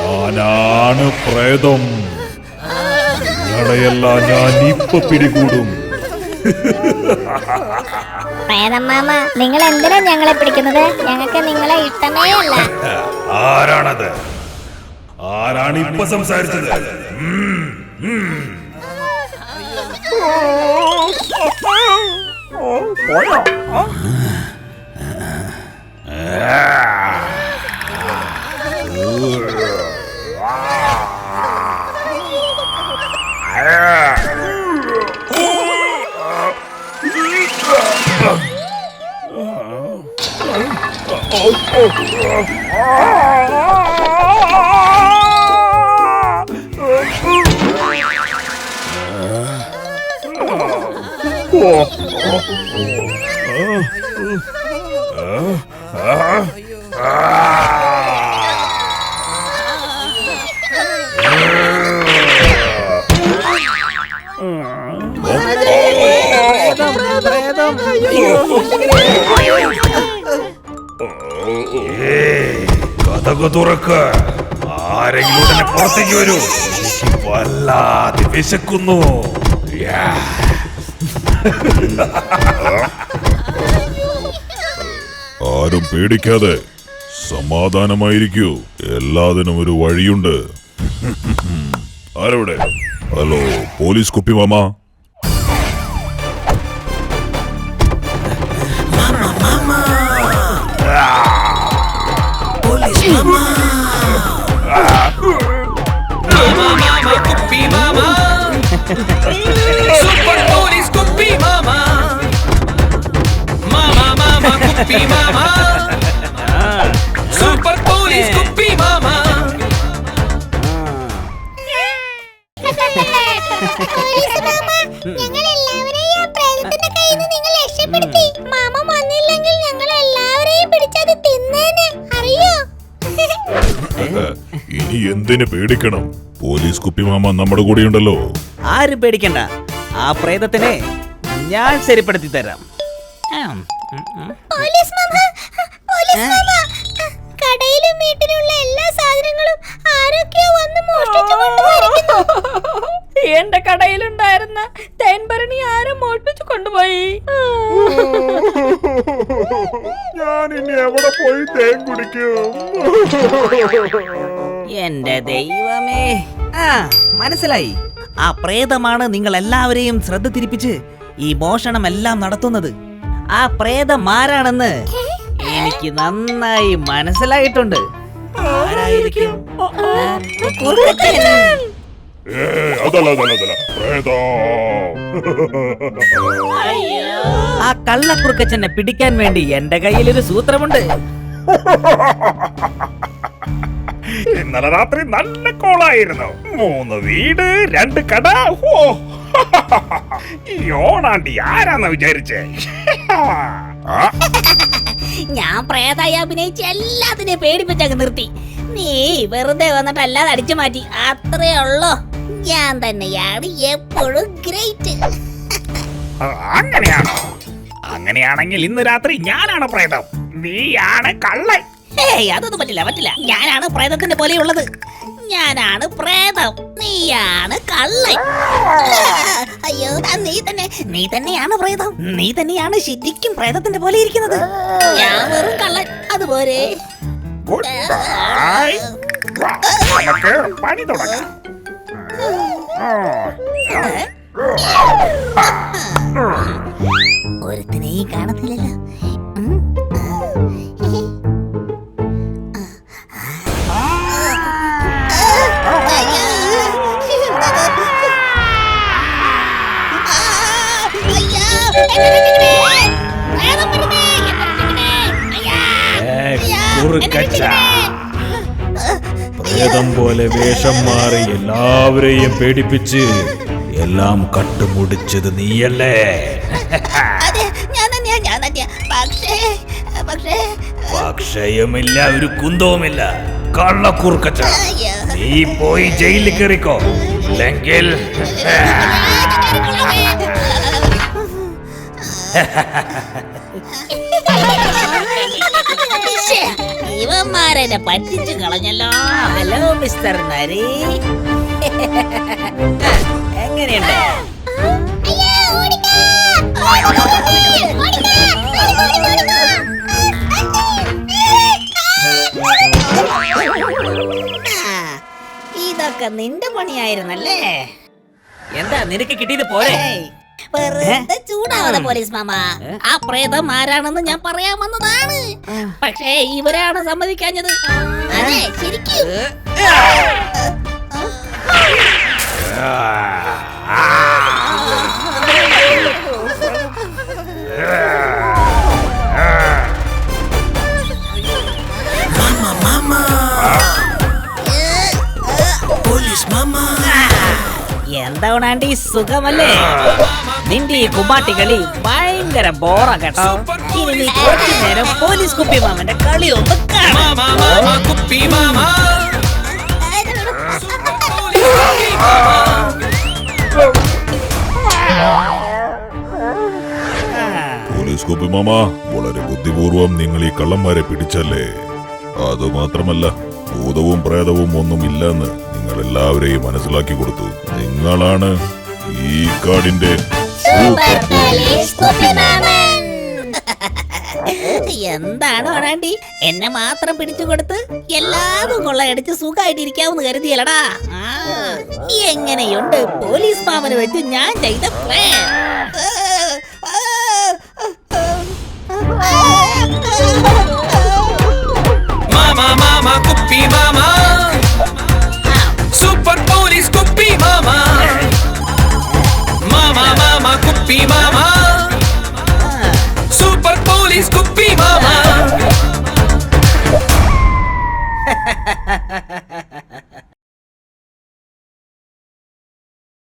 ഞാനാണ് പ്രേതം. നിങ്ങളെയെല്ലാം ഞാൻ ഇപ്പൊ പിടികൂടും. പ്രേതം മാമ, നിങ്ങൾ എന്തിനാ ഞങ്ങളെ പിടിക്കുന്നത്? ഞങ്ങൾക്ക് നിങ്ങളെ ഇഷ്ടമേ അല്ല. ആരാണത്? ആരാണ് ഇപ്പൊ സംസാരിച്ചത്? കഥകു തുറക്ക. ആരെങ്കിലും ഉടനെ പുറത്തേക്ക് വരൂ. എനിക്ക് വല്ലാതെ വിശക്കുന്നു. ആരും പേടിക്കാതെ സമാധാനമായിരിക്കൂ. എല്ലാത്തിനും ഒരു വഴിയുണ്ട്. ആരവിടെ? ഹലോ, പോലീസ് കുപ്പി mama. Super Police Kuppy Mama. Mama Mama Kuppy Mama. Super Police Kuppy Mama. Police mama, ഞങ്ങൾ എല്ലാവരെയും ആ പ്രേതത്തിന്റെ കയ്യിൽ നിന്ന് നിങ്ങൾ രക്ഷപ്പെടുത്തി. മാമ വന്നില്ലെങ്കിൽ ഞങ്ങൾ എല്ലാവരെയും പിടിച്ചത് തിന്നേനെ, അറിയോ? ഇനി എന്തിനു പേടിക്കണം? പോലീസ് കുപ്പി മാമ നമ്മുടെ കൂടെയുണ്ടല്ലോ. ആരും പേടിക്കണ്ട. ആ പ്രേതത്തിനെ ഞാൻ ശരിപ്പെടുത്തി തരാം. പോലീസ് മാമ, പോലീസ് മാമ, കടയിലും വീട്ടിലുള്ള എല്ലാ സാധനങ്ങളും ആരൊക്കെയോ വന്ന് മോഷ്ടിച്ചു കൊണ്ടുപോയിരിക്കുന്നു. എന്റെ കടയിലുണ്ടായിരുന്ന തേൻഭരണി ആരും മോഷ്ടിച്ചു കൊണ്ടുപോയി. ഞാൻ ഇനി എവിടെ പോയി തേൻ കുടിക്കും? എന്റെ ദൈവമേ, മനസ്സിലായി. ആ പ്രേതമാണ് നിങ്ങൾ എല്ലാവരെയും ശ്രദ്ധ തിരിപ്പിച്ച് ഈ മോഷണം എല്ലാം നടത്തുന്നത്. ആ പ്രേതം ആരാണെന്ന് എനിക്ക് നന്നായി മനസ്സിലായിട്ടുണ്ട്. ആരായിരിക്കും? ആ കള്ളക്കുറുക്കച്ചനെ പിടിക്കാൻ വേണ്ടി എന്റെ കയ്യിലൊരു സൂത്രമുണ്ട്. ഇന്നലെ രാത്രി നല്ല കോളായിരുന്നു. 3 വീട് 2 കട. ഈ ഓണാണ്ടി ആരാന്ന് വിചാരിച്ചേ? ഞാൻ പ്രേതായി അഭിനയിച്ച് എല്ലാത്തിനെയും പേടിപ്പിച്ചങ്ങ് നിർത്തി. നീ വെറുതെ വന്നിട്ട് അല്ലാതെ അടിച്ചു മാറ്റി, അത്രേ ഉള്ളൂ. ഞാൻ തന്നെയാണ് എപ്പോഴും ഗ്രേറ്റ്. അങ്ങനെയാണോ? അങ്ങനെയാണെങ്കിൽ ഇന്ന് രാത്രി ഞാനാണ് പ്രേതം, നീയാണ് കള്ളൻ. അതൊന്നും പറ്റില്ല. ഞാനാണ് പ്രേതത്തിന്റെ പോലെയുള്ളത്. ഞാനാണ് പ്രേതം, നീയാണ് കള്ളൻ. അയ്യോ, നീ തന്നെയാണ് പ്രേതം. നീ തന്നെയാണ് ശരിക്കും പ്രേതത്തിന്റെ പോലെ ഇരിക്കുന്നത്. ഞാൻ വെറും കള്ളൻ, അതുപോലെ. നമുക്ക് പണി തുടങ്ങാം. ഒരുത്തിനെയും കാണത്തില്ലല്ലോ. പ്രേതം പോലെ വേഷം മാറി എല്ലാവരെയും പേടിപ്പിച്ച് എല്ലാം കട്ടുമുടിച്ചത് നീയല്ലേ? പക്ഷയുമില്ല, ഒരു കുന്തവുമില്ല. കള്ളക്കൂർക്കച്ച, നീ പോയി ജയിലിൽ കയറിക്കോ. ഇല്ലെങ്കിൽ ശ്ശേ, ഇവന്മാരെന്നെ പറ്റിച്ചു കളഞ്ഞല്ലോ. ഹലോ മിസ്റ്റർ നരി, എങ്ങനെയുണ്ട്? അയ്യോ, ഓടിക്കോ! ഓടിക്കോ! ആ, ഇതൊക്കെ നിന്റെ പണിയായിരുന്നല്ലേ? എന്താ നിനക്ക് കിട്ടിയത് പോരെ? ഏയ്, വെറുതെ ചൂടാവാതെ പോലീസ് മാമ. ആ പ്രേതം ആരാണെന്ന് ഞാൻ പറയാൻ വന്നതാണ്. പക്ഷേ ഇവരാണ് സമ്മതിക്കാഞ്ഞത്. അതെ, ശരിക്കും. എന്താണാണ്ടി സുഖമല്ലേ? നിന്റെ ഈ കുമ്മാട്ടി കളി ഭയങ്കര ബോറാ കേട്ടോ. ഇനി നീ കുറച്ചു നേരം പോലീസ് കുപ്പി മാമന്റെ കളി ഒന്ന് കാണാം. മാമാ മാമാ കുപ്പി മാമാ പോലീസ് കുപ്പി മാമ, വളരെ ബുദ്ധിപൂർവം നിങ്ങൾ ഈ കള്ളന്മാരെ പിടിച്ചല്ലേ. അതുമാത്രമല്ല, ഭൂതവും പ്രേതവും ഒന്നും ഇല്ലെന്ന് നിങ്ങൾ എല്ലാവരെയും മനസ്സിലാക്കി കൊടുത്തു. നിങ്ങളാണ് ഈ കാടിന്റെ സൂപ്പർ പോലീസ് കുപ്പി മാമൻ. എന്താണ് വേണ്ടി എന്നെ മാത്രം പിടിച്ചു കൊടുത്ത് എല്ലാതും കൊള്ളയടിച്ച് സുഖമായിട്ടിരിക്കാവുന്ന കരുതിയല്ലടാ. എങ്ങനെയുണ്ട് പോലീസ് മാമന് വെച്ച് ഞാൻ ചെയ്ത പ്ലാൻ? മാമാ മാമാ കുപ്പി മാമാ സൂപ്പർ പോലീസ് കുപ്പി മാമാ മാമാ മാമാ കുപ്പി മാമാ